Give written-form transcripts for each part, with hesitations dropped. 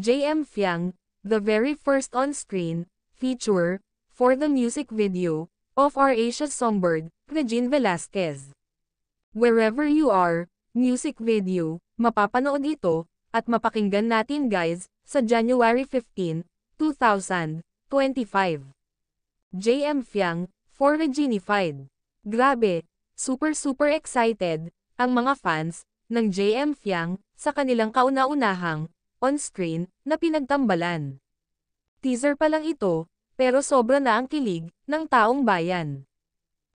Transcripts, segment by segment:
JM Fiang, the very first on-screen feature for the music video of our Asia's songbird, Regine Velasquez. Wherever you are, music video, mapapanood ito, at mapakinggan natin guys, sa January 15, 2025. JM Fiang, for Reginified. Grabe, super excited, ang mga fans, ng JM Fiang, sa kanilang kauna-unahang, on-screen, na pinagtambalan. Teaser pa lang ito, pero sobra na ang kilig, ng taong bayan.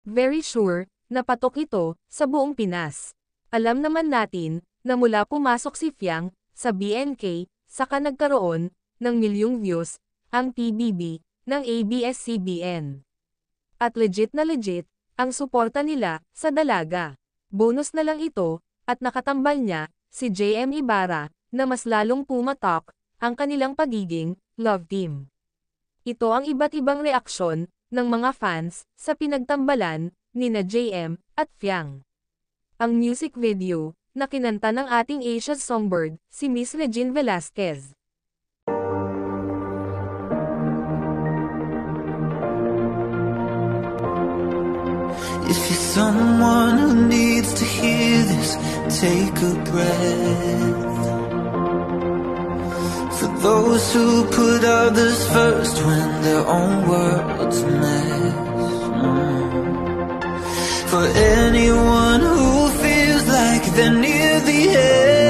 Very sure, na patok ito, sa buong Pinas. Alam naman natin, na mula pumasok si Fiang, sa BNK, saka nagkaroon, ng milyong views, ang PBB, ng ABS-CBN. At legit, ang suporta nila, sa dalaga. Bonus na lang ito, at nakatambal niya, si JM Ibarra, na mas lalong pumatak, ang kanilang pagiging, love team. Ito ang iba't ibang reaksyon, ng mga fans, sa pinagtambalan, nina JM, at Fiang. Ang music video, na kinanta ng ating Asia's songbird, si Miss Regine Velasquez. If you're someone who needs to hear this, take a breath. For those who put others first when their own world's a mess. For anyone who feels like they're near the end.